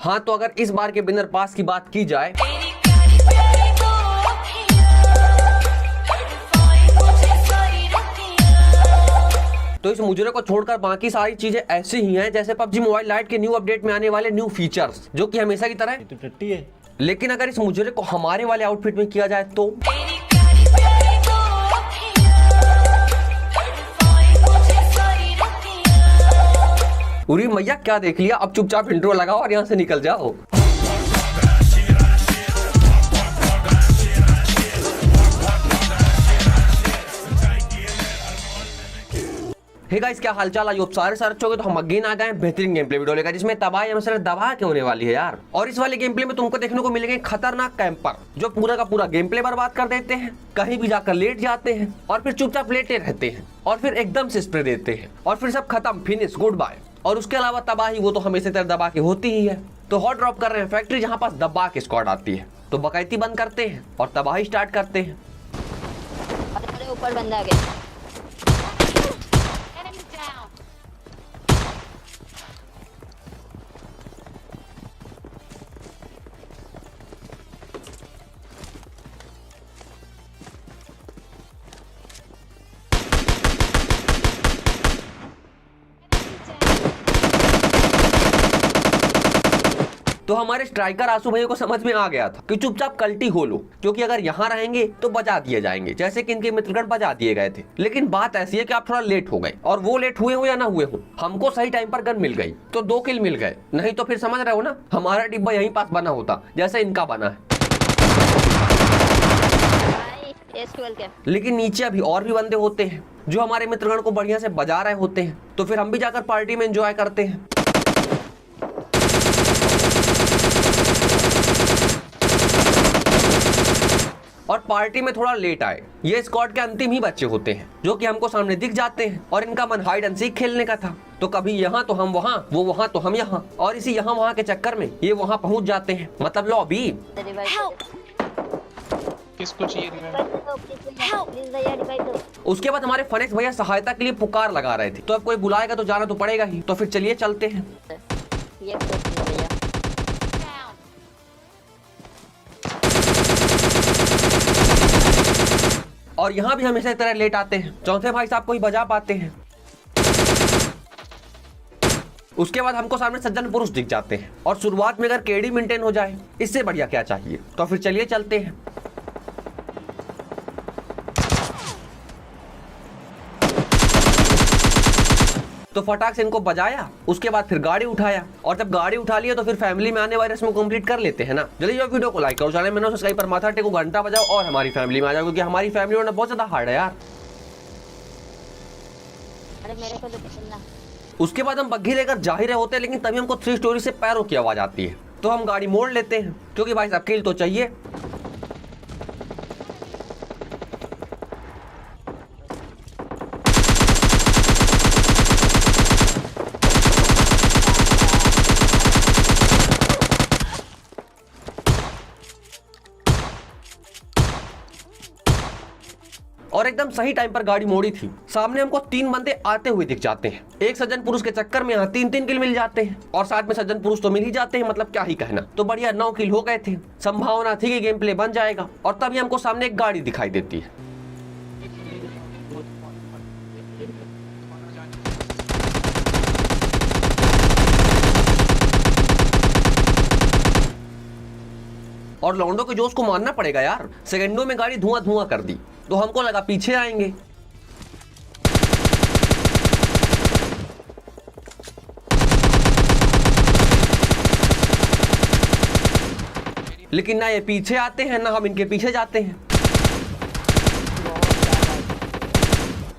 हाँ तो अगर इस बार के विनर पास की बात की जाए तो इस मुजरे को छोड़कर बाकी सारी चीजें ऐसी ही हैं जैसे PUBG मोबाइल लाइट के न्यू अपडेट में आने वाले न्यू फीचर्स, जो कि हमेशा की तरह है। तो टट्टी है। लेकिन अगर इस मुजरे को हमारे वाले आउटफिट में किया जाए तो उरी मैया क्या देख लिया, अब चुपचाप इंट्रो लगाओ और यहाँ से निकल जाओ। हे गाइस, क्या हालचाल। आज सारे अच्छे हो गए तो हम अगेन आ गए बेहतरीन गेम प्ले वीडियो लेकर, जिसमें तबाही मतलब दबा के होने वाली है यार। और इस वाले गेम प्ले में तुमको देखने को मिलेंगे खतरनाक कैंपर जो पूरा का पूरा गेम प्ले बर्बाद कर देते हैं, कहीं भी जाकर लेट जाते हैं और फिर चुपचाप लेटे रहते हैं और फिर एकदम से स्प्रे देते हैं और फिर सब खत्म, फिनिश, गुड बाय। और उसके अलावा तबाही वो तो हमेशा तरह दबा के होती ही है। तो हॉट ड्रॉप कर रहे हैं फैक्ट्री जहाँ पास दबा के स्क्वाड आती है, तो बकैती बंद करते हैं और तबाही स्टार्ट करते हैं। ऊपर बंदा आ गया। तो हमारे स्ट्राइकर आंसू भैया को समझ में आ गया था कि चुपचाप कल्टी हो लो, क्योंकि अगर यहाँ रहेंगे तो बजा दिए जाएंगे, जैसे कि इनके मित्रगण बजा दिए गए थे। लेकिन बात ऐसी है कि आप थोड़ा लेट हो गए, और वो लेट हुए हो या ना हुए हो, हमको सही टाइम पर गन मिल गई तो 2 किल मिल गए, नहीं तो फिर समझ रहे हो ना हमारा डिब्बा यहीं पास बना होता जैसे इनका बना है। लेकिन नीचे अभी और भी बंदे होते हैं जो हमारे मित्रगण को बढ़िया से बजा रहे होते हैं, तो फिर हम भी जाकर पार्टी में एंजॉय करते हैं। और पार्टी में थोड़ा लेट आए, ये स्क्वाड के अंतिम ही बच्चे होते हैं जो कि हमको सामने दिख जाते हैं और इनका मन हाइड एंड सीक खेलने का था। तो कभी यहाँ तो हम वहाँ, वो वहाँ तो हम यहाँ, और इसी यहाँ वहाँ के चक्कर में ये वहाँ पहुँच जाते हैं, मतलब लॉबी। किसको चाहिए उसके बाद हमारे फनेक्स भैया सहायता के लिए पुकार लगा रहे थे, तो अब कोई बुलाएगा तो जाना तो पड़ेगा ही, तो फिर चलिए चलते हैं। और यहाँ भी हमेशा इस तरह लेट आते हैं, चौथे भाई साहब को ही बजा पाते हैं। उसके बाद हमको सामने सज्जन पुरुष दिख जाते हैं, और शुरुआत में अगर केडी मेंटेन हो जाए, इससे बढ़िया क्या चाहिए। तो फिर चलिए चलते हैं। तो फटाक से इनको बजाया, उसके बाद फिर गाड़ी उठाया, और जब गाड़ी उठा लिया तो फिर फैमिली में आने वाली रस्म कंप्लीट कर लेते हैं ना। जल्दी जाओ, वीडियो को लाइक करो, चैनल में सब्सक्राइब पर माथा टेको, घंटा बजाओ और हमारी फैमिली में आ जाओ, क्योंकि हमारी फैमिली होना बहुत ज्यादा हार्ड है यार। अरे मेरे को तो पसंद ना। उसके बाद हम बग्घी लेकर जा ही रहे होते हैं, लेकिन तभी हमको 3 स्टोरी से पैरों की आवाज आती है, तो हम गाड़ी मोड़ लेते हैं, क्योंकि भाई साहब किल तो चाहिए। और एकदम सही टाइम पर गाड़ी मोड़ी थी, सामने हमको 3 बंदे आते हुए दिख जाते हैं। एक सज्जन पुरुष के चक्कर में यहाँ 3-3 किल मिल जाते हैं, और साथ में सज्जन पुरुष तो मिल ही जाते हैं, मतलब क्या ही कहना। तो बढ़िया 9 किल हो गए थे, संभावना थी कि गेम प्ले बन जाएगा। और तभी हमको सामने एक गाड़ी दिखाई देती है। और लौंडो के जोश को मानना पड़ेगा यार, सेकंडों में गाड़ी धुआं धुआं कर दी, तो हमको लगा पीछे आएंगे। लेकिन ना ये पीछे आते हैं ना हम इनके पीछे जाते हैं।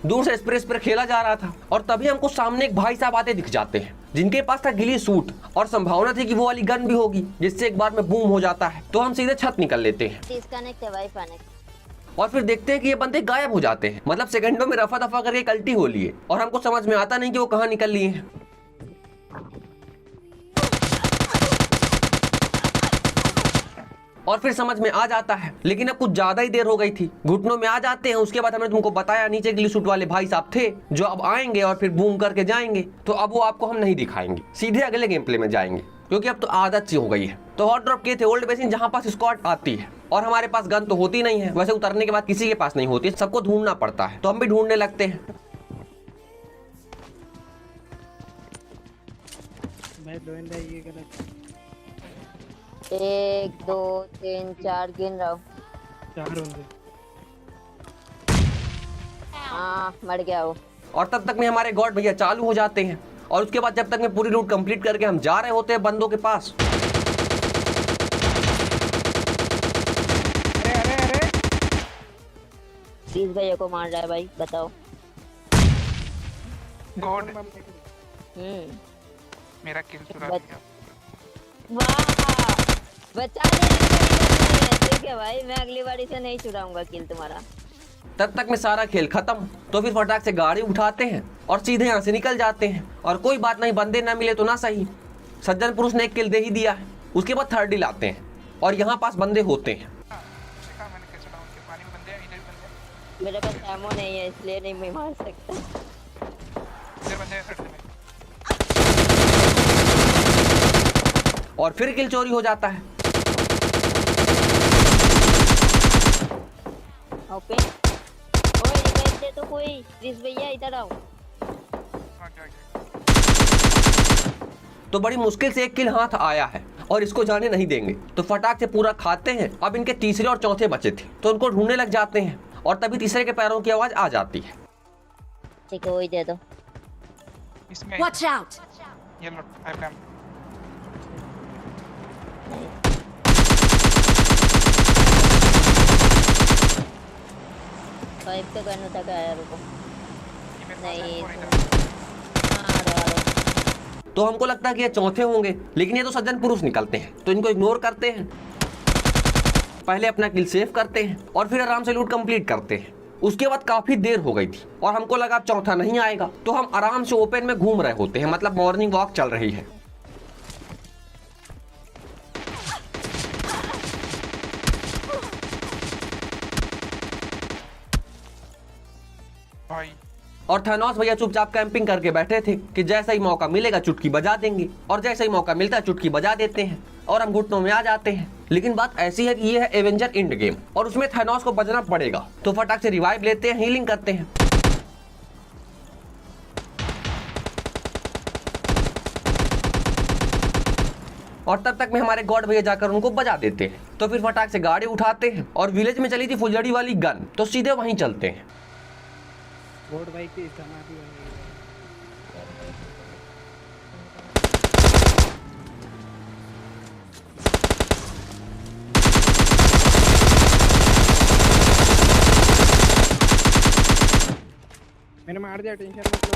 दूर से स्प्रे खेला जा रहा था, और तभी हमको सामने एक भाई साहब आते दिख जाते हैं, जिनके पास था गिली सूट, और संभावना थी कि वो वाली गन भी होगी जिससे एक बार में बूम हो जाता है। तो हम सीधे छत निकल लेते हैं, और फिर देखते हैं कि ये बंदे गायब हो जाते हैं, मतलब सेकंडों में रफा दफा करके कल्टी हो लिए, और हमको समझ में आता नहीं कि वो कहाँ निकल लिए हैं। और फिर समझ में आ जाता है, लेकिन अब कुछ ज्यादा ही देर हो गई थी, घुटनों में आ जाते हैं। उसके बाद हमने तुमको बताया नीचे गिली सूट वाले भाई साहब थे जो अब आएंगे और फिर बूम करके जाएंगे, तो अब वो आपको हम नहीं दिखाएंगे, सीधे अगले गेम प्ले में जाएंगे। क्योंकि अब तो आदत सी हो गई है। तो हॉट ड्रॉप किए थे ओल्ड बेसिन जहाँ पास स्क्वाड आती है, और हमारे पास गन तो होती नहीं है, वैसे उतरने के बाद किसी के पास नहीं होती, सबको ढूंढना पड़ता है, तो हम भी ढूंढने लगते हैं। भाई दो इंदा ये गलत 1 2 3 4 गिन रहा हूँ। 4 होंगे। हाँ मर गया वो। और तब तक में हमारे गॉड भैया चालू हो जाते हैं, और उसके बाद जब तक में पूरी लूट कंप्लीट करके हम जा रहे होते हैं बंदों के पास। अरे प्लीज भैया को मार रहा है भाई, बताओ। गॉड हम्म मेरा किल चुरा बच- लिया। वाह बचा दे। ठीक है भाई, मैं अगली बारी से नहीं चुराऊंगा किल तुम्हारा। तब तक में सारा खेल खत्म, तो फिर फटाक से गाड़ी उठाते हैं और सीधे यहाँ से निकल जाते हैं। और कोई बात नहीं, बंदे ना मिले तो ना सही, सज्जन पुरुष ने एक किल दे ही दिया है। उसके बाद थर्ड डील आते हैं और यहाँ पास बंदे होते हैं। देखा मैंने कैसे डाउन किया, पानी में बंदे हैं, इधर भी बंदे हैं, मेरे पास एमो नहीं है इसलिए नहीं मैं मार सकता। इधर बंदे हैं साइड में। और फिर किल चोरी हो जाता है। ओके ओए रिवाइव दे तो कोई, प्लीज भैया इधर आओ। हाँ क्या क्या तो बड़ी मुश्किल से एक किल हाथ आया है और इसको जाने नहीं देंगे, तो फटाक से पूरा खाते हैं। अब इनके तीसरे और चौथे बचे थे, तो उनको ढूंढने लग जाते हैं, और तभी तीसरे के पैरों की आवाज आ जाती है। ठीक है वही दे दो। इसमें Watch out! ये लो आई कैम। फाइव पे करने तक आया, रुको। ये मेरे पास नहीं है, और इधर हाँ डालो। तो हमको लगता है कि ये चौथे होंगे, लेकिन ये तो सज्जन पुरुष निकलते हैं, तो इनको इग्नोर करते हैं। पहले अपना किल सेव करते हैं और फिर आराम से लूट कंप्लीट करते हैं। उसके बाद काफी देर हो गई थी और हमको लगा अब चौथा नहीं आएगा, तो हम आराम से ओपन में घूम रहे होते हैं, मतलब मॉर्निंग वॉक चल रही है। भाई और थानोस भैया चुपचाप कैंपिंग करके बैठे थे कि जैसा ही मौका मिलेगा चुटकी बजा देंगे, और जैसा ही मौका मिलता है चुटकी बजा देते हैं और हम घुटनों में आ जाते हैं। लेकिन बात ऐसी है कि ये है एवेंजर एंड गेम और उसमें थानोस को बचना पड़ेगा, तो फटाक से रिवाइव लेते हैं, हीलिंग करते हैं। और तब तक में हमारे गॉड भैया जाकर उनको बजा देते हैं, तो फिर फटाक से गाड़ी उठाते हैं, और विलेज में चली थी फुलझड़ी वाली गन, तो सीधे वहीं चलते हैं। बोर्ड भाई की समाधि बन गई है। मैंने मार दिया, टेंशन मत लो।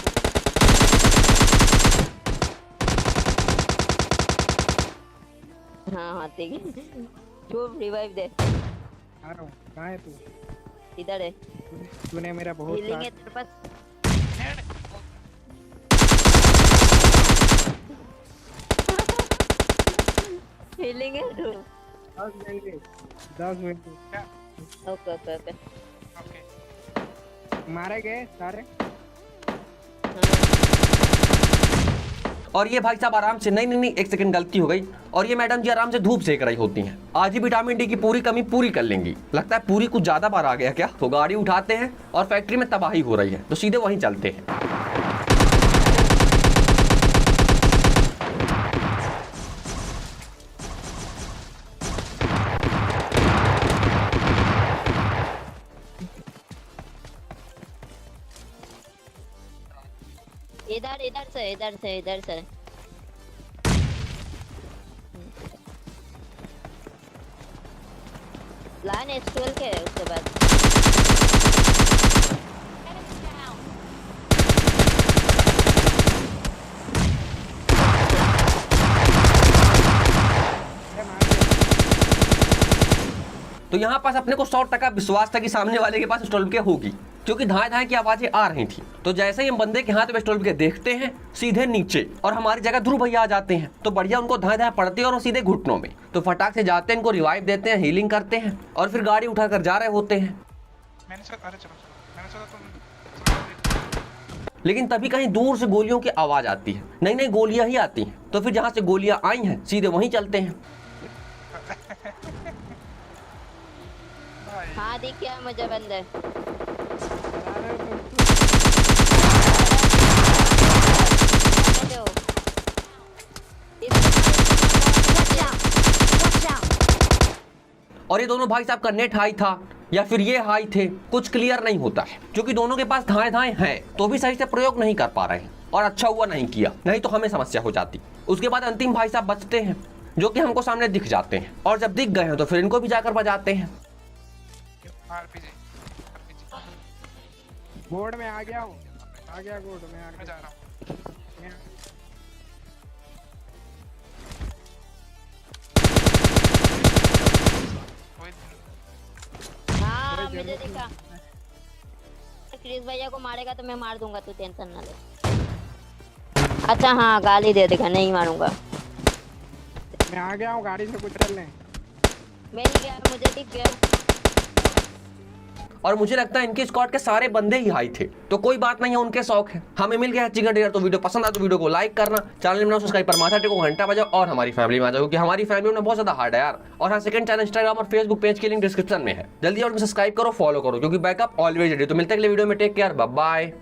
हाँ हाँ ठीक है। तू रिवाइव दे। आ रहा हूँ, कहाँ है तू? इधर है। तूने मेरा बहुत हीलिंग है साथ तेरे पास? हीलिंग है तू? 10 मिनट क्या ओके ओके ओके। ओके मारे गए सारे। और ये भाई साहब आराम से नहीं, एक सेकंड गलती हो गई। और ये मैडम जी आराम से धूप सेक रही होती हैं, आज ही विटामिन डी की पूरी कमी पूरी कर लेंगी। लगता है पूरी कुछ ज्यादा बार आ गया क्या। तो गाड़ी उठाते हैं और फैक्ट्री में तबाही हो रही है, तो सीधे वहीं चलते हैं। इधर से लाइन एक्सट्रोल के है उसके बाद। अरे मार दिया। तो यहाँ पास अपने को 100% विश्वास था कि सामने वाले के पास स्टॉल के होगी, क्योंकि धाए धाए की आवाजें आ रही थी। तो जैसे ही हम बंदे के हाथ में स्टॉल के देखते हैं सीधे नीचे, और हमारी जगह ध्रुव भैया आ जाते हैं, तो बढ़िया उनको धाए धाए पड़ती है और वो सीधे घुटनों में। तो फटाक से जाते हैं, इनको रिवाइव देते हैं, हीलिंग करते हैं, और फिर गाड़ी उठाकर जा रहे होते हैं। मैंने सोचा, अरे चलो चलो, मैंने सोचा तुम लेकिन तभी कहीं दूर से गोलियों की आवाज आती है, नई नई गोलियां ही आती हैं। तो फिर जहां से गोलियां आई हैं सीधे वहीं चलते हैं। भाई हाँ दिख गया मुझे बंदे। डरा रहे हो तुम? जो और ये दोनों भाई साहब का नेट हाई था या फिर ये हाई थे, कुछ क्लियर नहीं होता है, क्योंकि दोनों के पास धाए धाए हैं तो भी सही से प्रयोग नहीं कर पा रहे हैं। और अच्छा हुआ नहीं किया, नहीं तो हमें समस्या हो जाती। उसके बाद अंतिम भाई साहब बचते हैं जो कि हमको सामने दिख जाते हैं, और जब दिख गए हैं तो फिर इनको भी जाकर बजाते हैं। आरपीजी गोड में आ गया हूँ, आ गया गोड में आ मैं गया। जा रहा हूँ। कोई हाँ मुझे दिखा। क्रिस भैया को मारेगा तो मैं मार दूंगा, तू टेंशन ना ले। अच्छा हाँ गाली दे देगा, नहीं मारूंगा। मैं आ गया हूँ, गाड़ी से कुचल लें। मैं नहीं गया, मुझे दिख गया। और मुझे लगता है इनके स्क्वाड के सारे बंदे ही हाई थे, तो कोई बात नहीं है, उनके शौक है। हमें मिल गया है चिकन डिनर। तो वीडियो पसंद आए तो वीडियो को लाइक करना, चैनल में सब्सक्राइब पर माथा टेको, घंटा बजाओ और हमारी फैमिली में आ जाओ, क्योंकि हमारी फैमिली में बहुत ज्यादा हार्ड है यार। और हाँ, सेकंड चैनल इंस्टाग्राम और फेसबुक पेज की लिंक डिस्क्रिप्शन में है, जल्दी और सब्सक्राइब करो, फॉलो करो, क्योंकि बैकअप ऑलवेज रेडी। तो मिलते हैं अगले वीडियो में, टेक केयर, बाय बाय।